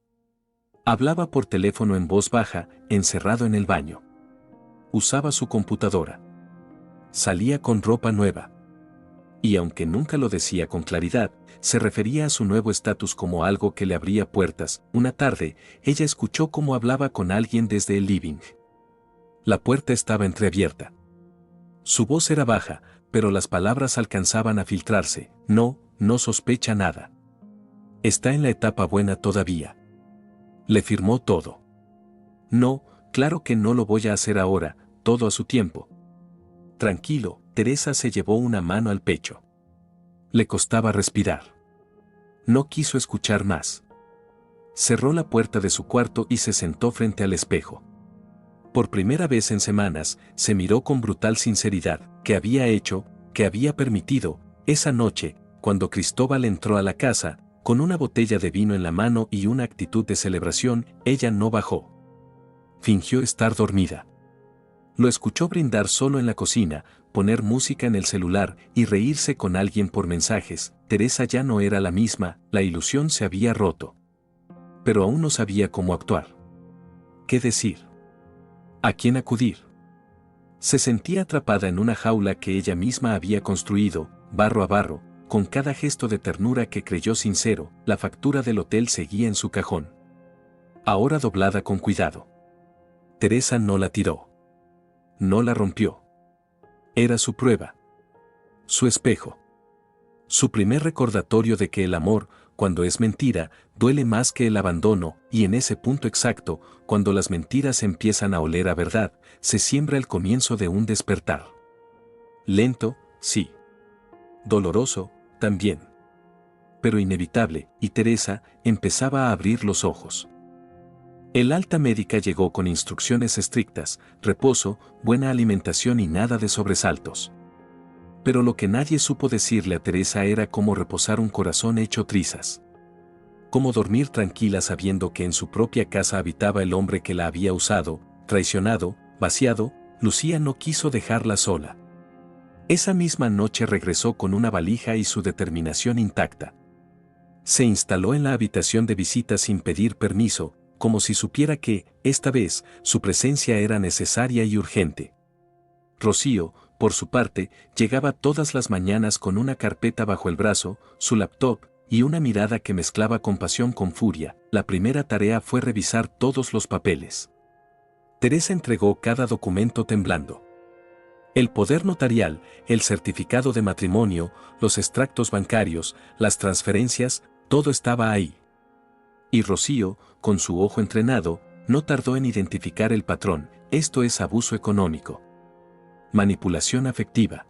Hablaba por teléfono en voz baja, encerrado en el baño. Usaba su computadora. Salía con ropa nueva. Y aunque nunca lo decía con claridad, se refería a su nuevo estatus como algo que le abría puertas. Una tarde, ella escuchó cómo hablaba con alguien desde el living. La puerta estaba entreabierta. Su voz era baja, pero las palabras alcanzaban a filtrarse. No sospecha nada. Está en la etapa buena todavía. Le firmó todo. No, claro que no lo voy a hacer ahora, todo a su tiempo. Tranquilo, Teresa se llevó una mano al pecho. Le costaba respirar. No quiso escuchar más. Cerró la puerta de su cuarto y se sentó frente al espejo. Por primera vez en semanas, se miró con brutal sinceridad. ¿Qué había hecho? ¿Qué había permitido? Esa noche, cuando Cristóbal entró a la casa, con una botella de vino en la mano y una actitud de celebración, ella no bajó. Fingió estar dormida. Lo escuchó brindar solo en la cocina, poner música en el celular y reírse con alguien por mensajes. Teresa ya no era la misma, la ilusión se había roto. Pero aún no sabía cómo actuar. ¿Qué decir? ¿A quién acudir? Se sentía atrapada en una jaula que ella misma había construido, barro a barro. Con cada gesto de ternura que creyó sincero, la factura del hotel seguía en su cajón. Ahora doblada con cuidado. Teresa no la tiró. No la rompió. Era su prueba. Su espejo. Su primer recordatorio de que el amor, cuando es mentira, duele más que el abandono, y en ese punto exacto, cuando las mentiras empiezan a oler a verdad, se siembra el comienzo de un despertar. Lento, sí. Doloroso, también. Pero inevitable, y Teresa empezaba a abrir los ojos. El alta médica llegó con instrucciones estrictas, reposo, buena alimentación y nada de sobresaltos. Pero lo que nadie supo decirle a Teresa era cómo reposar un corazón hecho trizas. Cómo dormir tranquila sabiendo que en su propia casa habitaba el hombre que la había usado, traicionado, vaciado. Lucía no quiso dejarla sola. Esa misma noche regresó con una valija y su determinación intacta. Se instaló en la habitación de visita sin pedir permiso, como si supiera que, esta vez, su presencia era necesaria y urgente. Rocío, por su parte, llegaba todas las mañanas con una carpeta bajo el brazo, su laptop, y una mirada que mezclaba compasión con furia. La primera tarea fue revisar todos los papeles. Teresa entregó cada documento temblando. El poder notarial, el certificado de matrimonio, los extractos bancarios, las transferencias, todo estaba ahí. Y Rocío, con su ojo entrenado, no tardó en identificar el patrón. Esto es abuso económico. Manipulación afectiva.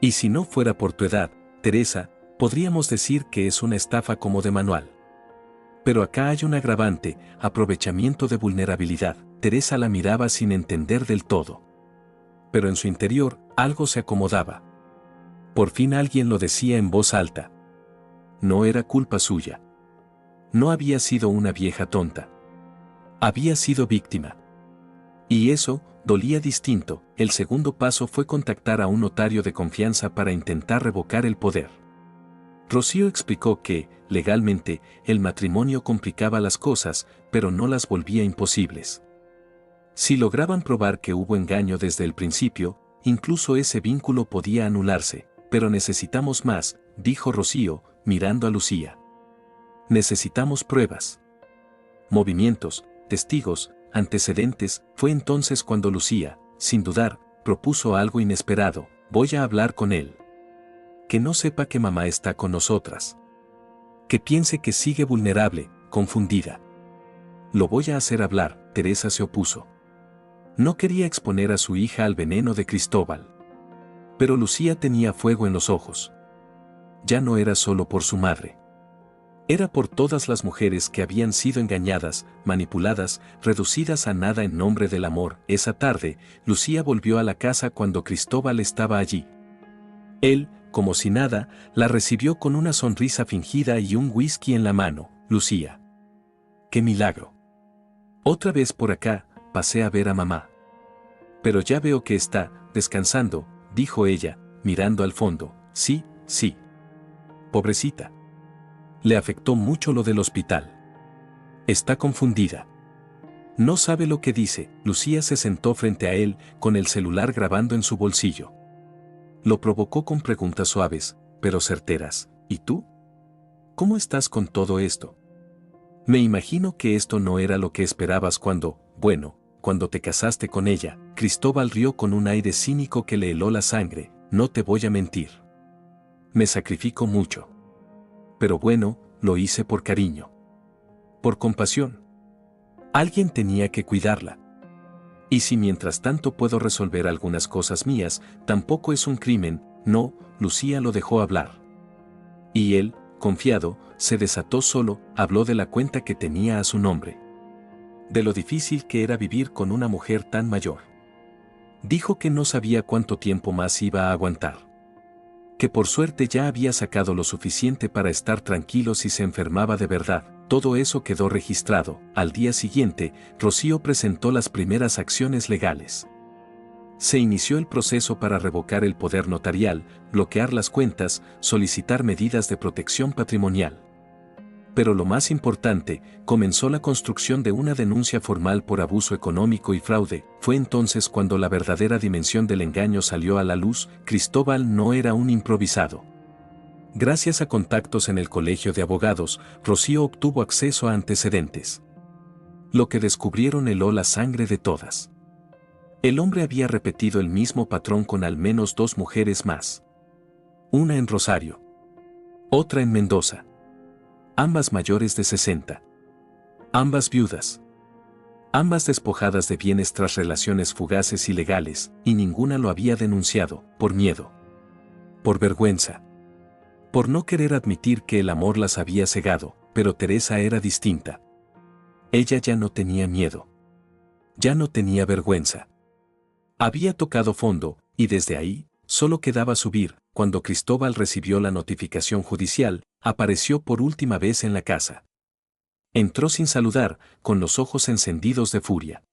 Y si no fuera por tu edad, Teresa, podríamos decir que es una estafa como de manual. Pero acá hay un agravante, aprovechamiento de vulnerabilidad. Teresa la miraba sin entender del todo. Pero en su interior, algo se acomodaba. Por fin alguien lo decía en voz alta. No era culpa suya. No había sido una vieja tonta. Había sido víctima. Y eso, dolía distinto. El segundo paso fue contactar a un notario de confianza para intentar revocar el poder. Rocío explicó que, legalmente, el matrimonio complicaba las cosas, pero no las volvía imposibles. Si lograban probar que hubo engaño desde el principio, incluso ese vínculo podía anularse. Pero necesitamos más, dijo Rocío, mirando a Lucía. Necesitamos pruebas. Movimientos, testigos, antecedentes. Fue entonces cuando Lucía, sin dudar, propuso algo inesperado. Voy a hablar con él. Que no sepa que mamá está con nosotras. Que piense que sigue vulnerable, confundida. Lo voy a hacer hablar. Teresa se opuso. No quería exponer a su hija al veneno de Cristóbal. Pero Lucía tenía fuego en los ojos. Ya no era solo por su madre. Era por todas las mujeres que habían sido engañadas, manipuladas, reducidas a nada en nombre del amor. Esa tarde, Lucía volvió a la casa cuando Cristóbal estaba allí. Él, como si nada, la recibió con una sonrisa fingida y un whisky en la mano. Lucía. ¡Qué milagro! Otra vez por acá, pasé a ver a mamá. Pero ya veo que está descansando, dijo ella, mirando al fondo. Sí, sí. Pobrecita. Le afectó mucho lo del hospital. Está confundida. No sabe lo que dice. Lucía se sentó frente a él, con el celular grabando en su bolsillo. Lo provocó con preguntas suaves, pero certeras. ¿Y tú? ¿Cómo estás con todo esto? Me imagino que esto no era lo que esperabas cuando te casaste con ella. Cristóbal rió con un aire cínico que le heló la sangre. No te voy a mentir. Me sacrifico mucho. Pero bueno, lo hice por cariño. Por compasión. Alguien tenía que cuidarla. Y si mientras tanto puedo resolver algunas cosas mías, tampoco es un crimen. No, Lucía lo dejó hablar. Y él, confiado, se desató solo, habló de la cuenta que tenía a su nombre. De lo difícil que era vivir con una mujer tan mayor. Dijo que no sabía cuánto tiempo más iba a aguantar. Que por suerte ya había sacado lo suficiente para estar tranquilo si se enfermaba de verdad. Todo eso quedó registrado. Al día siguiente, Rocío presentó las primeras acciones legales. Se inició el proceso para revocar el poder notarial, bloquear las cuentas, solicitar medidas de protección patrimonial. Pero lo más importante, comenzó la construcción de una denuncia formal por abuso económico y fraude. Fue entonces cuando la verdadera dimensión del engaño salió a la luz. Cristóbal no era un improvisado. Gracias a contactos en el colegio de abogados, Rocío obtuvo acceso a antecedentes. Lo que descubrieron heló la sangre de todas. El hombre había repetido el mismo patrón con al menos 2 mujeres más. Una en Rosario. Otra en Mendoza. Ambas mayores de 60. Ambas viudas. Ambas despojadas de bienes tras relaciones fugaces y legales, y ninguna lo había denunciado, por miedo. Por vergüenza. Por no querer admitir que el amor las había cegado, pero Teresa era distinta. Ella ya no tenía miedo. Ya no tenía vergüenza. Había tocado fondo, y desde ahí, solo quedaba subir. Cuando Cristóbal recibió la notificación judicial, apareció por última vez en la casa. Entró sin saludar, con los ojos encendidos de furia.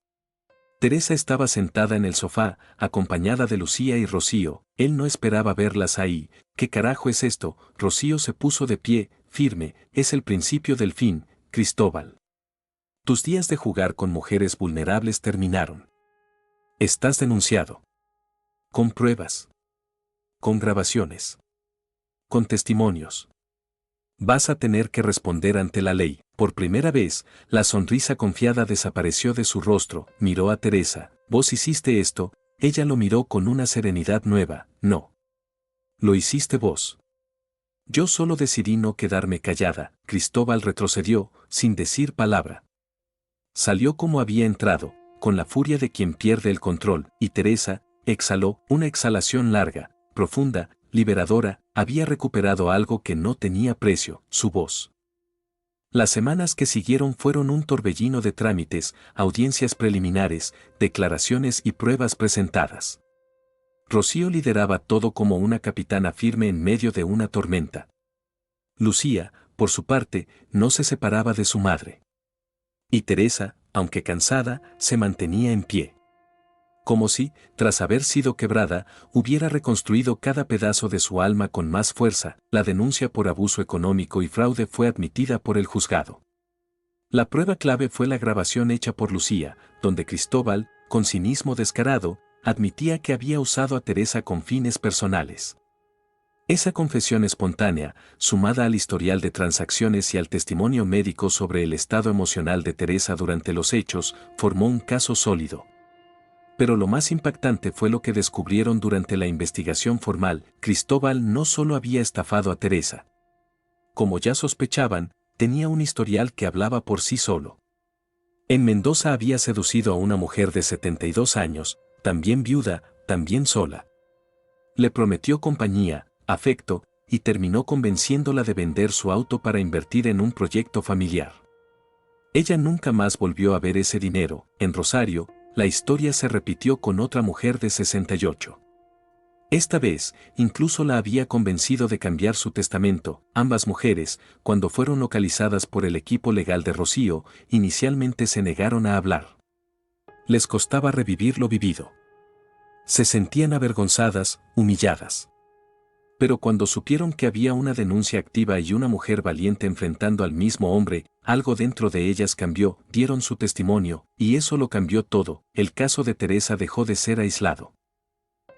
Teresa estaba sentada en el sofá, acompañada de Lucía y Rocío. Él no esperaba verlas ahí. ¿Qué carajo es esto? Rocío se puso de pie, firme. Es el principio del fin, Cristóbal. Tus días de jugar con mujeres vulnerables terminaron. Estás denunciado. Con pruebas. Con grabaciones. Con testimonios. Vas a tener que responder ante la ley. Por primera vez, la sonrisa confiada desapareció de su rostro. Miró a Teresa. ¿Vos hiciste esto? Ella lo miró con una serenidad nueva. No. Lo hiciste vos. Yo solo decidí no quedarme callada. Cristóbal retrocedió, sin decir palabra. Salió como había entrado, con la furia de quien pierde el control, y Teresa exhaló una exhalación larga, profunda, liberadora. Había recuperado algo que no tenía precio, su voz. Las semanas que siguieron fueron un torbellino de trámites, audiencias preliminares, declaraciones y pruebas presentadas. Rocío lideraba todo como una capitana firme en medio de una tormenta. Lucía, por su parte, no se separaba de su madre. Y Teresa, aunque cansada, se mantenía en pie. Como si, tras haber sido quebrada, hubiera reconstruido cada pedazo de su alma con más fuerza. La denuncia por abuso económico y fraude fue admitida por el juzgado. La prueba clave fue la grabación hecha por Lucía, donde Cristóbal, con cinismo descarado, admitía que había usado a Teresa con fines personales. Esa confesión espontánea, sumada al historial de transacciones y al testimonio médico sobre el estado emocional de Teresa durante los hechos, formó un caso sólido. Pero lo más impactante fue lo que descubrieron durante la investigación formal. Cristóbal no solo había estafado a Teresa. Como ya sospechaban, tenía un historial que hablaba por sí solo. En Mendoza había seducido a una mujer de 72 años, también viuda, también sola. Le prometió compañía, afecto, y terminó convenciéndola de vender su auto para invertir en un proyecto familiar. Ella nunca más volvió a ver ese dinero. En Rosario, la historia se repitió con otra mujer de 68. Esta vez, incluso la había convencido de cambiar su testamento. Ambas mujeres, cuando fueron localizadas por el equipo legal de Rocío, inicialmente se negaron a hablar. Les costaba revivir lo vivido. Se sentían avergonzadas, humilladas. Pero cuando supieron que había una denuncia activa y una mujer valiente enfrentando al mismo hombre, algo dentro de ellas cambió, dieron su testimonio, y eso lo cambió todo. El caso de Teresa dejó de ser aislado.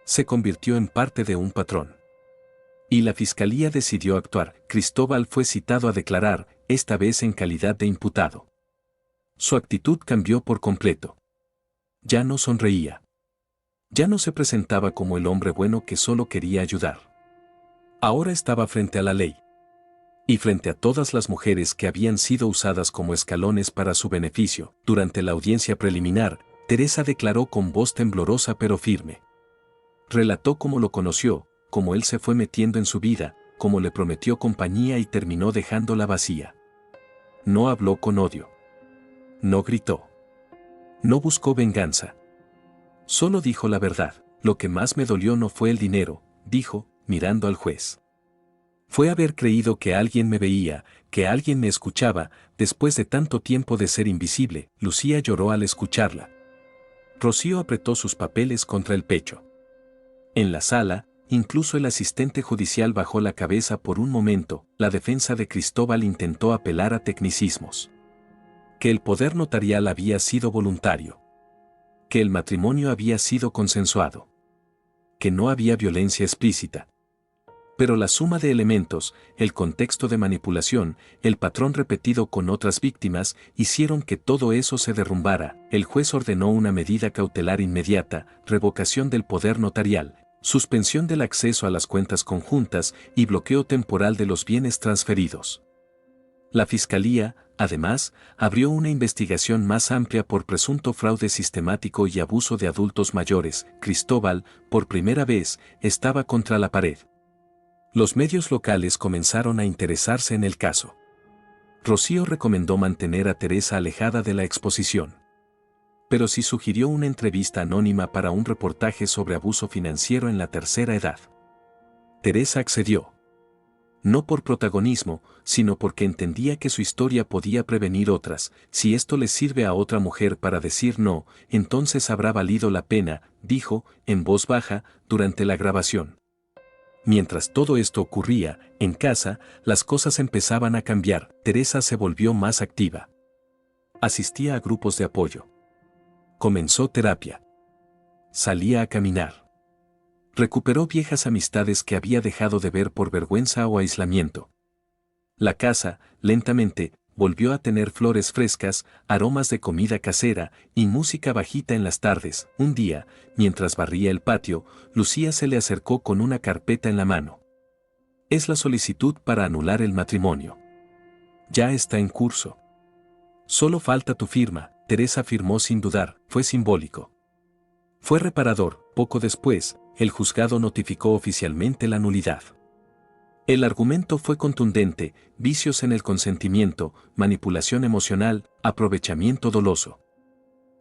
Se convirtió en parte de un patrón. Y la fiscalía decidió actuar. Cristóbal fue citado a declarar, esta vez en calidad de imputado. Su actitud cambió por completo. Ya no sonreía. Ya no se presentaba como el hombre bueno que solo quería ayudar. Ahora estaba frente a la ley. Y frente a todas las mujeres que habían sido usadas como escalones para su beneficio. Durante la audiencia preliminar, Teresa declaró con voz temblorosa pero firme. Relató cómo lo conoció, cómo él se fue metiendo en su vida, cómo le prometió compañía y terminó dejándola vacía. No habló con odio. No gritó. No buscó venganza. Solo dijo la verdad. Lo que más me dolió no fue el dinero, dijo, mirando al juez. Fue haber creído que alguien me veía, que alguien me escuchaba, después de tanto tiempo de ser invisible. Lucía lloró al escucharla. Rocío apretó sus papeles contra el pecho. En la sala, incluso el asistente judicial bajó la cabeza por un momento. La defensa de Cristóbal intentó apelar a tecnicismos. Que el poder notarial había sido voluntario. Que el matrimonio había sido consensuado. Que no había violencia explícita. Pero la suma de elementos, el contexto de manipulación, el patrón repetido con otras víctimas, hicieron que todo eso se derrumbara. El juez ordenó una medida cautelar inmediata, revocación del poder notarial, suspensión del acceso a las cuentas conjuntas y bloqueo temporal de los bienes transferidos. La Fiscalía, además, abrió una investigación más amplia por presunto fraude sistemático y abuso de adultos mayores. Cristóbal, por primera vez, estaba contra la pared. Los medios locales comenzaron a interesarse en el caso. Rocío recomendó mantener a Teresa alejada de la exposición. pero sí sugirió una entrevista anónima para un reportaje sobre abuso financiero en la tercera edad. Teresa accedió. No por protagonismo, sino porque entendía que su historia podía prevenir otras. Si esto le sirve a otra mujer para decir no, entonces habrá valido la pena, dijo, en voz baja, durante la grabación. Mientras todo esto ocurría, en casa, las cosas empezaban a cambiar. Teresa se volvió más activa. Asistía a grupos de apoyo. Comenzó terapia. Salía a caminar. Recuperó viejas amistades que había dejado de ver por vergüenza o aislamiento. La casa, lentamente, volvió a tener flores frescas, aromas de comida casera y música bajita en las tardes. Un día, mientras barría el patio, Lucía se le acercó con una carpeta en la mano. Es la solicitud para anular el matrimonio. Ya está en curso. Solo falta tu firma. Teresa firmó sin dudar, fue simbólico. Fue reparador. Poco después, el juzgado notificó oficialmente la nulidad. El argumento fue contundente: vicios en el consentimiento, manipulación emocional, aprovechamiento doloso.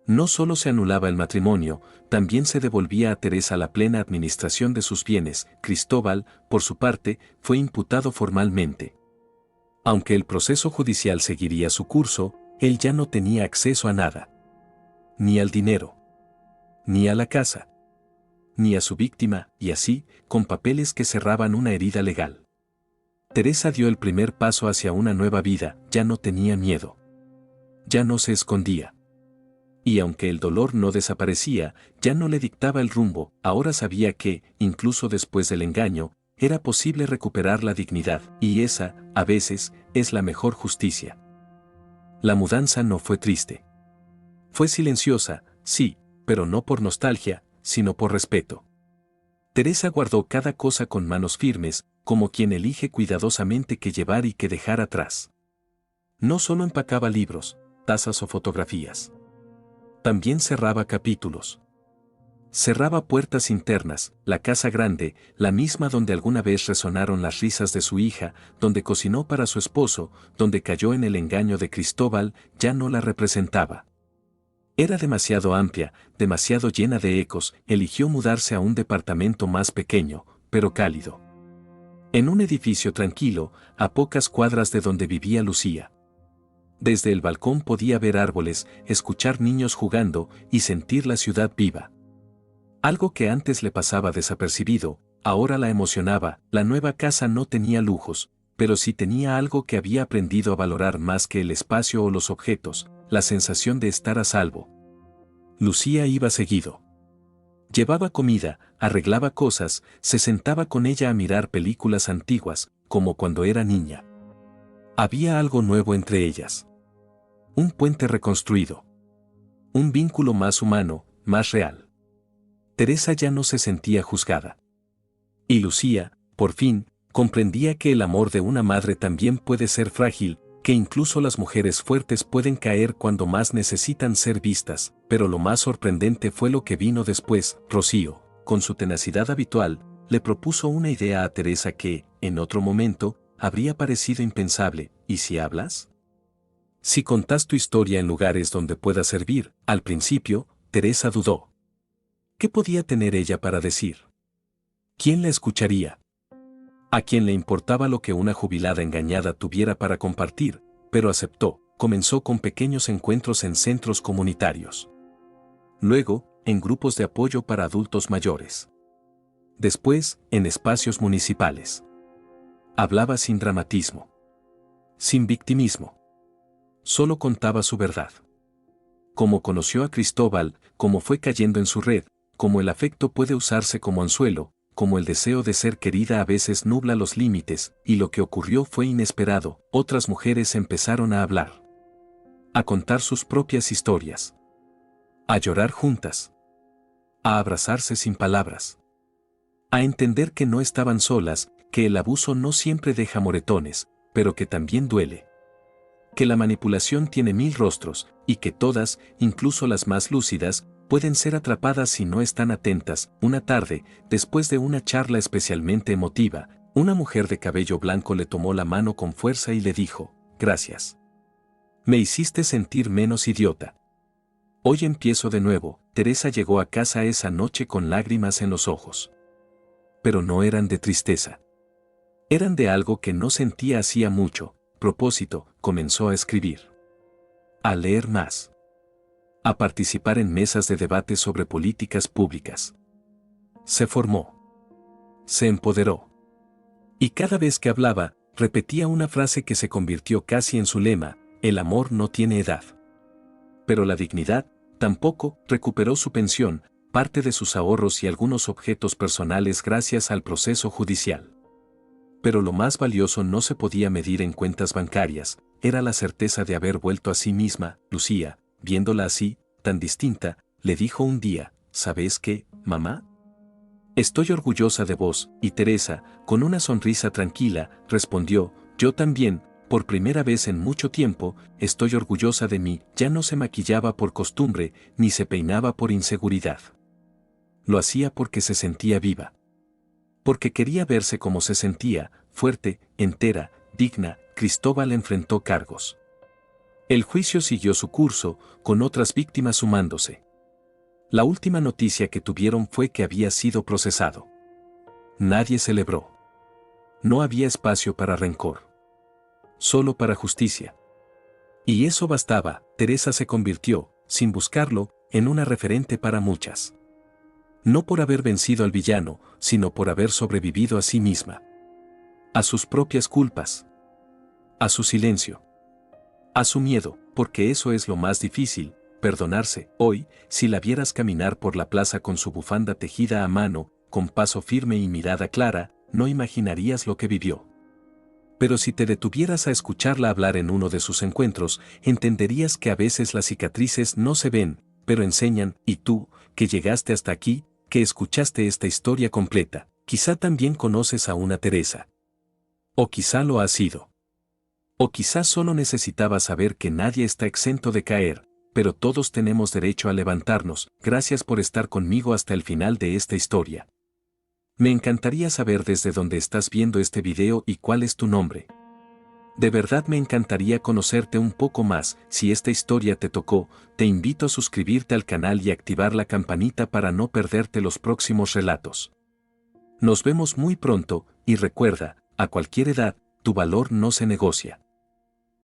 No solo se anulaba el matrimonio, también se devolvía a Teresa la plena administración de sus bienes. Cristóbal, por su parte, fue imputado formalmente. Aunque el proceso judicial seguiría su curso, él ya no tenía acceso a nada. Ni al dinero. Ni a la casa. Ni a su víctima, y así, con papeles que cerraban una herida legal. Teresa dio el primer paso hacia una nueva vida. Ya no tenía miedo. Ya no se escondía. Y aunque el dolor no desaparecía, ya no le dictaba el rumbo. Ahora sabía que, incluso después del engaño, era posible recuperar la dignidad, y esa, a veces, es la mejor justicia. La mudanza no fue triste. Fue silenciosa, sí, pero no por nostalgia, sino por respeto. Teresa guardó cada cosa con manos firmes, como quien elige cuidadosamente qué llevar y qué dejar atrás. No solo empacaba libros, tazas o fotografías. También cerraba capítulos. Cerraba puertas internas. La casa grande, la misma donde alguna vez resonaron las risas de su hija, donde cocinó para su esposo, donde cayó en el engaño de Cristóbal, ya no la representaba. Era demasiado amplia, demasiado llena de ecos. Eligió mudarse a un departamento más pequeño, pero cálido. En un edificio tranquilo, a pocas cuadras de donde vivía Lucía. Desde el balcón podía ver árboles, escuchar niños jugando y sentir la ciudad viva. Algo que antes le pasaba desapercibido, ahora la emocionaba. La nueva casa no tenía lujos, pero sí tenía algo que había aprendido a valorar más que el espacio o los objetos: la sensación de estar a salvo. Lucía iba seguido. Llevaba comida, arreglaba cosas, se sentaba con ella a mirar películas antiguas, como cuando era niña. Había algo nuevo entre ellas. Un puente reconstruido. Un vínculo más humano, más real. Teresa ya no se sentía juzgada. Y Lucía, por fin, comprendía que el amor de una madre también puede ser frágil, que incluso las mujeres fuertes pueden caer cuando más necesitan ser vistas. Pero lo más sorprendente fue lo que vino después. Rocío, con su tenacidad habitual, le propuso una idea a Teresa que, en otro momento, habría parecido impensable. ¿Y si hablas? Si contás tu historia en lugares donde pueda servir. Al principio, Teresa dudó. ¿Qué podía tener ella para decir? ¿Quién la escucharía? ¿A quién le importaba lo que una jubilada engañada tuviera para compartir? Pero aceptó. Comenzó con pequeños encuentros en centros comunitarios. Luego, en grupos de apoyo para adultos mayores. Después, en espacios municipales. Hablaba sin dramatismo. Sin victimismo. Solo contaba su verdad. Cómo conoció a Cristóbal, cómo fue cayendo en su red, cómo el afecto puede usarse como anzuelo, cómo el deseo de ser querida a veces nubla los límites, y lo que ocurrió fue inesperado. Otras mujeres empezaron a hablar. A contar sus propias historias. A llorar juntas. A abrazarse sin palabras. A entender que no estaban solas, que el abuso no siempre deja moretones, pero que también duele. Que la manipulación tiene 1000 rostros, y que todas, incluso las más lúcidas, pueden ser atrapadas si no están atentas. Una tarde, después de una charla especialmente emotiva, una mujer de cabello blanco le tomó la mano con fuerza y le dijo: «Gracias. Me hiciste sentir menos idiota». Hoy empiezo de nuevo. Teresa llegó a casa esa noche con lágrimas en los ojos. Pero no eran de tristeza. Eran de algo que no sentía hacía mucho. Propósito, comenzó a escribir. A leer más. A participar en mesas de debate sobre políticas públicas. Se formó. Se empoderó. Y cada vez que hablaba, repetía una frase que se convirtió casi en su lema: el amor no tiene edad. Pero la dignidad, tampoco. Recuperó su pensión, parte de sus ahorros y algunos objetos personales gracias al proceso judicial. Pero lo más valioso no se podía medir en cuentas bancarias, era la certeza de haber vuelto a sí misma. Lucía, viéndola así, tan distinta, le dijo un día: ¿sabes qué, mamá? Estoy orgullosa de vos. Y Teresa, con una sonrisa tranquila, respondió: yo también, por primera vez en mucho tiempo, estoy orgullosa de mí. Ya no se maquillaba por costumbre, ni se peinaba por inseguridad. Lo hacía porque se sentía viva. Porque quería verse como se sentía, fuerte, entera, digna. Cristóbal enfrentó cargos. El juicio siguió su curso, con otras víctimas sumándose. La última noticia que tuvieron fue que había sido procesado. Nadie celebró. No había espacio para rencor. Solo para justicia. Y eso bastaba. Teresa se convirtió, sin buscarlo, en una referente para muchas. No por haber vencido al villano, sino por haber sobrevivido a sí misma. A sus propias culpas. A su silencio. A su miedo, porque eso es lo más difícil, perdonarse. Hoy, si la vieras caminar por la plaza con su bufanda tejida a mano, con paso firme y mirada clara, no imaginarías lo que vivió. Pero si te detuvieras a escucharla hablar en uno de sus encuentros, entenderías que a veces las cicatrices no se ven, pero enseñan. Y tú, que llegaste hasta aquí, que escuchaste esta historia completa, quizá también conoces a una Teresa. O quizá lo has sido. O quizá solo necesitabas saber que nadie está exento de caer, pero todos tenemos derecho a levantarnos. Gracias por estar conmigo hasta el final de esta historia. Me encantaría saber desde dónde estás viendo este video y cuál es tu nombre. De verdad me encantaría conocerte un poco más. Si esta historia te tocó, te invito a suscribirte al canal y activar la campanita para no perderte los próximos relatos. Nos vemos muy pronto, y recuerda, a cualquier edad, tu valor no se negocia.